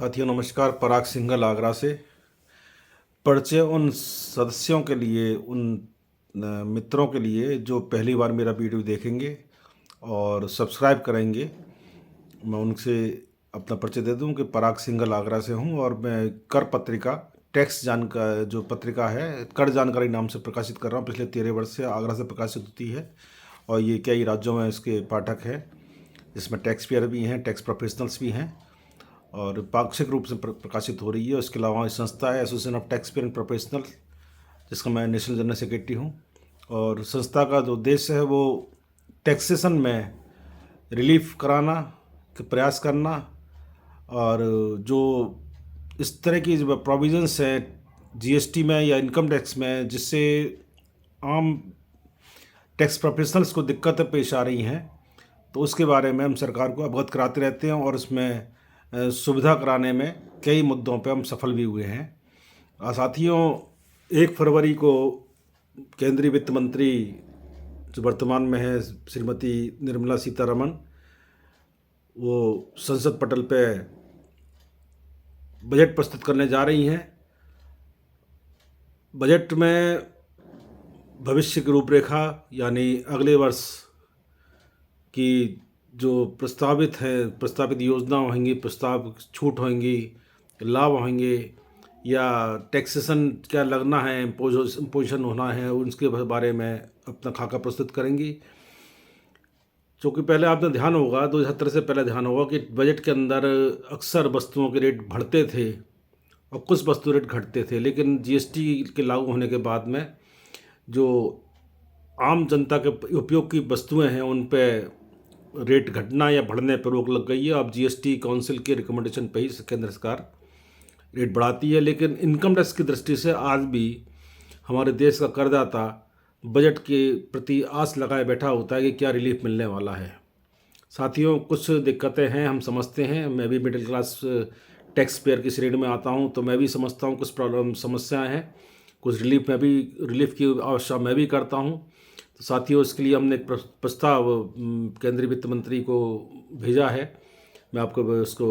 साथियों नमस्कार। पराग सिंघल आगरा से। परिचय उन सदस्यों के लिए, उन मित्रों के लिए जो पहली बार मेरा वीडियो देखेंगे और सब्सक्राइब करेंगे। मैं उनसे अपना परिचय दे दूं कि पराग सिंघल आगरा से हूं और मैं कर पत्रिका टैक्स जानकार जो पत्रिका है कर जानकारी नाम से प्रकाशित कर रहा हूं। पिछले 13 वर्ष से आगरा से प्रकाशित होती है और ये कई राज्यों में इसके पाठक हैं, जिसमें टैक्स पेयर भी हैं, टैक्स प्रोफेशनल्स भी हैं और पाक्षिक रूप से प्रकाशित हो रही है। उसके अलावा संस्था है association of tax payer and professional, जिसका मैं नेशनल जनरल सेक्रेटरी हूँ। और संस्था का जो उद्देश्य है वो टैक्सेशन में रिलीफ कराना का प्रयास करना और जो इस तरह की जो प्रोविजंस हैं जीएसटी में या इनकम टैक्स में, जिससे आम टैक्स प्रोफेशनल्स को दिक्कतें पेश आ रही हैं, तो उसके बारे में हम सरकार को अवगत कराते रहते हैं और उसमें सुविधा कराने में कई मुद्दों पे हम सफल भी हुए हैं। साथियों, 1 फरवरी को केंद्रीय वित्त मंत्री जो वर्तमान में है श्रीमती निर्मला सीतारमण, वो संसद पटल पे बजट प्रस्तुत करने जा रही हैं। बजट में भविष्य की रूपरेखा यानी अगले वर्ष की जो प्रस्तावित योजना होंगी, प्रस्ताव छूट होंगी, लाभ होंगे या टैक्सेशन क्या लगना है, इम्पोजिशन होना है, उसके बारे में अपना खाका प्रस्तुत करेंगी। क्योंकि पहले आपने ध्यान होगा 2017 से पहले ध्यान होगा कि बजट के अंदर अक्सर वस्तुओं के रेट बढ़ते थे और कुछ वस्तु रेट घटते थे, लेकिन जीएसटी के लागू होने के बाद में जो आम जनता के उपयोग की वस्तुएं हैं उन पे रेट घटना या बढ़ने पर रोक लग गई है। अब जीएसटी काउंसिल के रिकमेंडेशन पे ही केंद्र सरकार रेट बढ़ाती है। लेकिन इनकम टैक्स की दृष्टि से आज भी हमारे देश का करदाता बजट के प्रति आस लगाए बैठा होता है कि क्या रिलीफ मिलने वाला है। साथियों, कुछ दिक्कतें हैं, हम समझते हैं। मैं भी मिडिल क्लास टैक्स पेयर की श्रेणी में आता हूं, तो मैं भी समझता हूं कुछ प्रॉब्लम समस्याएं हैं, कुछ रिलीफ की आवश्यकता मैं भी करता हूं। तो साथियों, इसके लिए हमने एक प्रस्ताव केंद्रीय वित्त मंत्री को भेजा है। मैं आपको उसको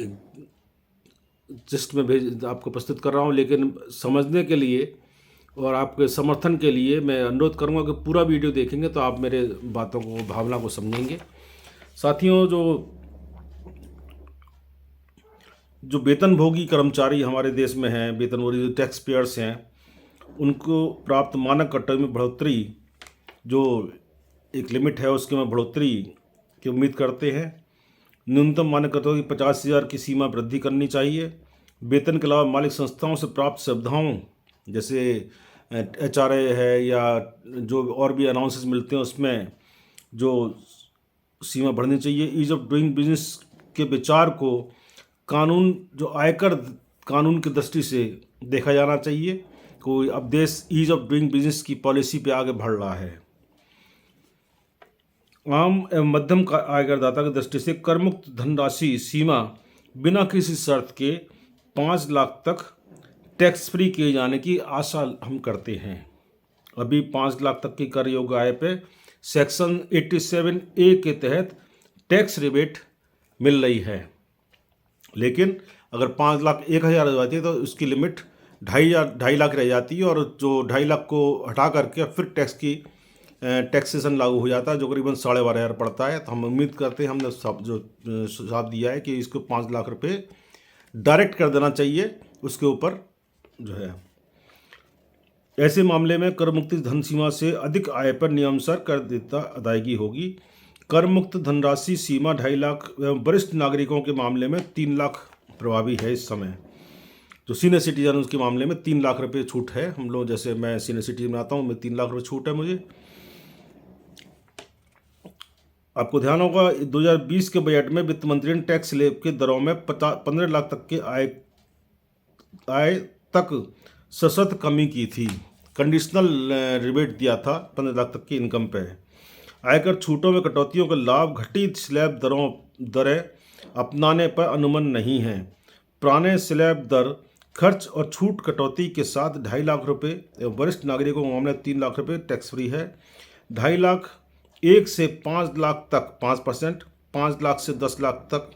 एक जिस्ट में आपको प्रस्तुत कर रहा हूं, लेकिन समझने के लिए और आपके समर्थन के लिए मैं अनुरोध करूंगा कि पूरा वीडियो देखेंगे तो आप मेरे बातों को, भावना को समझेंगे। साथियों, जो वेतनभोगी कर्मचारी हमारे देश में हैं, वेतनभोगी जो टैक्स पेयर्स हैं, उनको प्राप्त मानक कटौती में बढ़ोतरी, जो एक लिमिट है उसके में बढ़ोतरी की उम्मीद करते हैं। न्यूनतम मानक कटौती 50,000 की सीमा वृद्धि करनी चाहिए। वेतन के अलावा मालिक संस्थाओं से प्राप्त सुविधाओं जैसे एचआरए है या जो और भी अनाउंसेस मिलते हैं उसमें जो सीमा बढ़नी चाहिए। ईज ऑफ डूइंग बिजनेस के विचार को जो आयकर कानून की दृष्टि से देखा जाना चाहिए। कोई अब देश ईज ऑफ डूइंग बिजनेस की पॉलिसी पे आगे बढ़ रहा है। आम एवं मध्यम आयकरदाता की दृष्टि से कर मुक्त धनराशि सीमा बिना किसी शर्त के 5 लाख तक टैक्स फ्री किए जाने की आशा हम करते हैं। अभी 5 लाख तक की कर योग्य आय पे सेक्शन 87A के तहत टैक्स रिबेट मिल रही है, लेकिन अगर 5,01,000 हो जाती है तो उसकी लिमिट 2.5 लाख रह जाती है और जो 2.5 लाख को हटा करके फिर टैक्सेशन लागू हो जाता है, जो करीबन 12,500 पड़ता है। तो हम उम्मीद करते हैं, हमने जो सुझाव दिया है कि इसको 5 लाख रुपये डायरेक्ट कर देना चाहिए उसके ऊपर जो है। ऐसे मामले में कर मुक्त धन सीमा से अधिक आय पर नियमानुसार कर देयता अदायगी होगी। कर मुक्त धनराशि सीमा 2.5 लाख एवं वरिष्ठ नागरिकों के मामले में 3 लाख प्रभावी है। इस समय जो सीनियर सिटीजन उसके मामले में 3 लाख रुपये छूट है। हम लोग जैसे मैं सीनियर सिटीजन में आता हूँ, मैं 3 लाख रुपये छूट है मुझे। आपको ध्यान होगा 2020 के बजट में वित्त मंत्री ने टैक्स स्लैब के दरों में 15 लाख तक के आय तक सशर्त कमी की थी। कंडीशनल रिबेट दिया था 15 लाख तक की इनकम पे। आयकर छूटों में कटौतियों का लाभ घटित स्लैब दरें अपनाने पर अनुमन नहीं है। पुराने स्लैब दर खर्च और छूट कटौती के साथ 2.5 लाख रुपये एवं वरिष्ठ नागरिकों के मामले 3 लाख रुपये टैक्स फ्री है। 2.5 लाख 1 से 5 लाख तक 5%, 5 लाख से 10 लाख तक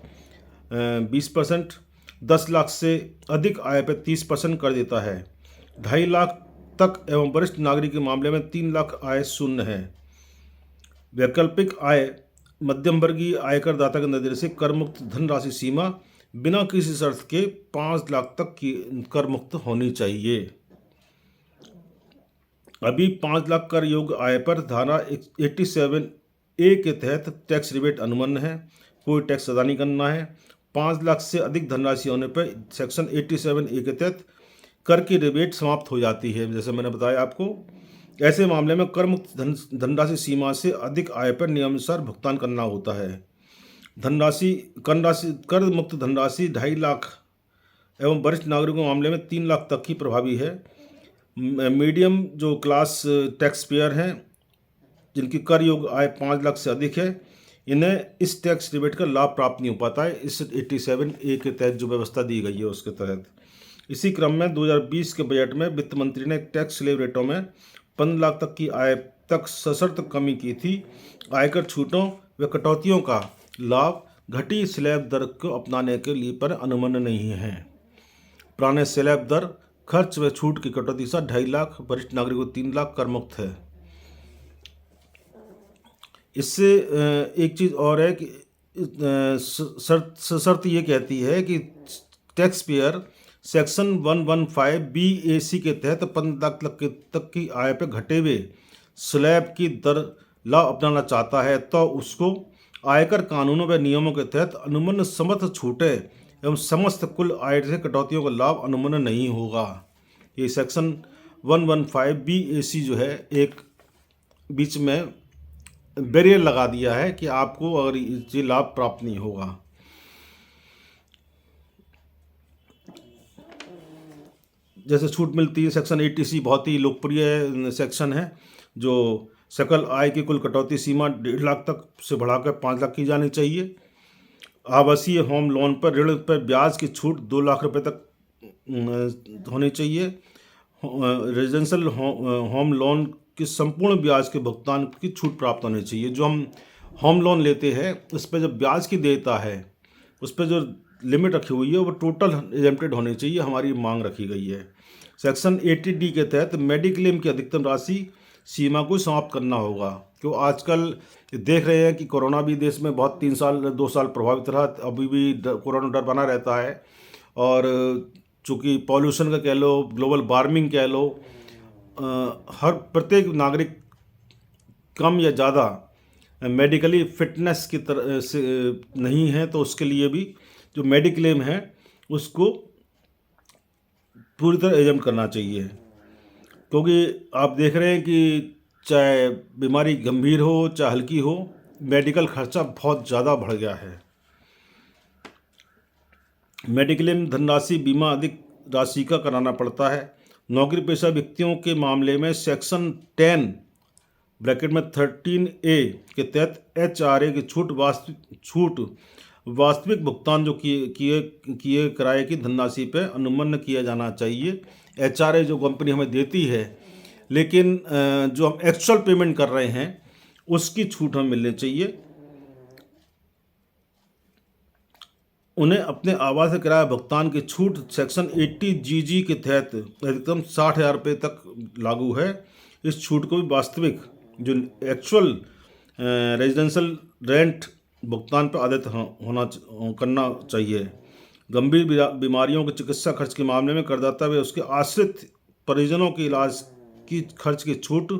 20%, 10 लाख से अधिक आय पर 30% कर देता है। 2.5 लाख तक एवं वरिष्ठ नागरिक के मामले में 3 लाख आय शून्य है। वैकल्पिक आय मध्यम वर्गीय आयकर दाता के नजरिए से कर मुक्त धनराशि सीमा बिना किसी शर्त के 5 लाख तक की कर मुक्त होनी चाहिए। अभी 5 लाख कर योग्य आय पर धारा 87A के तहत टैक्स रिबेट अनुमन्य है, कोई टैक्स अदा नहीं करना है। 5 लाख से अधिक धनराशि होने पर सेक्शन 87A के तहत कर की रिबेट समाप्त हो जाती है। जैसे मैंने बताया आपको, ऐसे मामले में कर मुक्त धनराशि सीमा से अधिक आय पर नियमानुसार भुगतान करना होता है। कर मुक्त धनराशि 2.5 लाख एवं वरिष्ठ नागरिकों के मामले में 3 लाख तक की प्रभावी है। मीडियम जो क्लास टैक्स पेयर हैं, जिनकी कर योग्य आय 5 लाख से अधिक है, इन्हें इस टैक्स रिबेट का लाभ प्राप्त नहीं हो पाता है, इस 87A के तहत जो व्यवस्था दी गई है उसके तहत। इसी क्रम में 2020 के बजट में वित्त मंत्री ने टैक्स स्लैब रेटों में 15 लाख तक की आय तक सशर्त कमी की थी। आयकर छूटों व कटौतियों का लाभ घटी स्लैब दर को अपनाने के लिए पर अनुमन्य नहीं है। पुराने स्लैब दर खर्च व छूट की कटौती से 2.5 लाख, वरिष्ठ नागरिकों को 3 लाख कर मुक्त है। इससे एक चीज़ और है कि शर्त ये कहती है कि टैक्स पेयर सेक्शन 115BAC के तहत 15 लाख तक की आय पर घटे हुए स्लैब की दर लाभ अपनाना चाहता है तो उसको आयकर कानूनों व नियमों के तहत अनुमन्य समस्त छूटें एवं समस्त कुल आय से कटौतियों का लाभ अनुमन्य नहीं होगा। ये सेक्शन 115BAC जो है एक बीच में बैरियर लगा दिया है कि आपको अगर ये लाभ प्राप्त नहीं होगा। जैसे छूट मिलती है, सेक्शन 80C बहुत ही लोकप्रिय सेक्शन है, जो सकल आय की कुल कटौती सीमा 1.5 लाख तक से बढ़ाकर 5 लाख की जानी चाहिए। आवासीय होम लोन पर ऋण पर ब्याज की छूट 2 लाख रुपए तक होनी चाहिए। रेजिडेंशियल होम लोन की संपूर्ण ब्याज के भुगतान की छूट प्राप्त होनी चाहिए। जो हम होम लोन लेते हैं उस पर जब ब्याज की देता है उस पर जो लिमिट रखी हुई है वो टोटल एग्जेम्प्टेड होनी चाहिए, हमारी मांग रखी गई है। सेक्शन 80D के तहत मेडिक्लेम की अधिकतम राशि सीमा को समाप्त करना होगा, क्यों आजकल देख रहे हैं कि कोरोना भी देश में बहुत 2 साल प्रभावित रहा, अभी भी कोरोना डर बना रहता है। और चूँकि पॉल्यूशन का कह लो, ग्लोबल वार्मिंग कह लो, हर प्रत्येक नागरिक कम या ज़्यादा मेडिकली फिटनेस की तरह से नहीं है, तो उसके लिए भी जो मेडिक्लेम है उसको पूरी तरह एग्जाम्प्ट करना चाहिए। क्योंकि आप देख रहे हैं कि चाहे बीमारी गंभीर हो चाहे हल्की हो, मेडिकल खर्चा बहुत ज़्यादा बढ़ गया है। मेडिक्लेम धनराशि बीमा अधिक राशि का कराना पड़ता है। नौकरी पेशा व्यक्तियों के मामले में सेक्शन 10 ब्रैकेट में 13A के तहत HRA की छूट वास्तविक भुगतान जो किए किराए की धनराशि पर अनुमन्य किया जाना चाहिए। HRA जो कंपनी हमें देती है, लेकिन जो हम एक्चुअल पेमेंट कर रहे हैं उसकी छूट हमें मिलनी चाहिए। उन्हें अपने आवास किराया भुगतान की छूट सेक्शन 80GG के तहत अधिकतम 60,000 रुपये तक लागू है। इस छूट को भी वास्तविक जो एक्चुअल रेजिडेंशियल रेंट भुगतान पर आधारित करना चाहिए। गंभीर बीमारियों के चिकित्सा खर्च के मामले में करदाता व उसके आश्रित परिजनों के इलाज की खर्च की छूट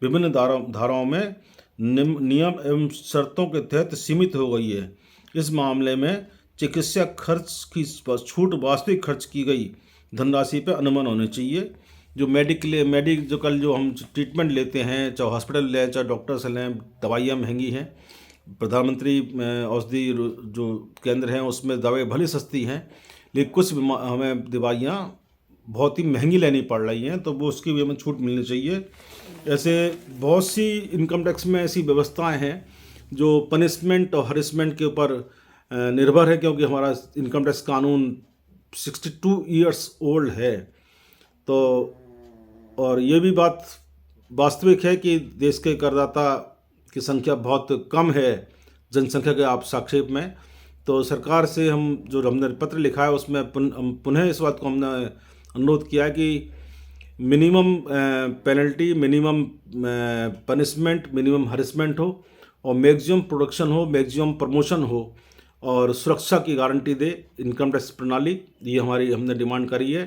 विभिन्न धाराओं में नियम एवं शर्तों के तहत सीमित हो गई है। इस मामले में चिकित्सा खर्च की छूट वास्तविक खर्च की गई धनराशि पर अनुमान होनी चाहिए। जो मेडिकल जो हम ट्रीटमेंट लेते हैं, चाहे हॉस्पिटल लें चाहे डॉक्टर से लें, दवाइयाँ महंगी हैं। प्रधानमंत्री औषधि जो केंद्र हैं उसमें दवाई भले सस्ती हैं, लेकिन कुछ हमें दवाइयाँ बहुत ही महंगी लेनी पड़ रही हैं, तो वो उसकी भी हमें छूट मिलनी चाहिए। ऐसे बहुत सी इनकम टैक्स में ऐसी व्यवस्थाएं हैं जो पनिशमेंट और हरेसमेंट के ऊपर निर्भर है, क्योंकि हमारा इनकम टैक्स कानून 62 ईयर्स ओल्ड है। तो और ये भी बात वास्तविक है कि देश के करदाता की संख्या बहुत कम है जनसंख्या के आप सापेक्ष में, तो सरकार से हम जो हमने पत्र लिखा है उसमें पुनः इस बात को हमने अनुरोध किया है कि minimum penalty, minimum punishment, minimum harassment हो और मैक्सिमम प्रोडक्शन हो, मैक्सिमम प्रमोशन हो और सुरक्षा की गारंटी दे इनकम टैक्स प्रणाली। ये हमारी हमने डिमांड करी है।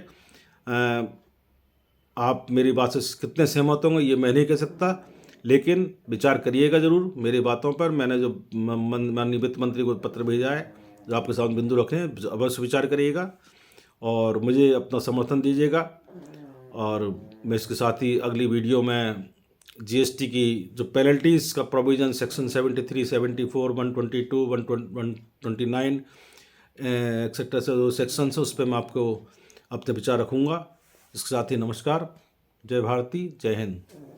आप मेरी बात से कितने सहमत होंगे ये मैं नहीं कह सकता, लेकिन विचार करिएगा ज़रूर मेरी बातों पर। मैंने जो माननीय वित्त मंत्री को पत्र भेजा है, जो आपके सामने बिंदु रखे हैं, अवश्य विचार करिएगा और मुझे अपना समर्थन दीजिएगा। और मैं इसके साथ ही अगली वीडियो में जीएसटी की जो पेनल्टीज़ का प्रोविज़न सेक्शन 73, 74, 122, 129 एक्सेट्रा से जो सेक्शन है उस पर मैं आपको अपने विचार रखूँगा। इसके साथ ही नमस्कार, जय भारती, जय हिंद।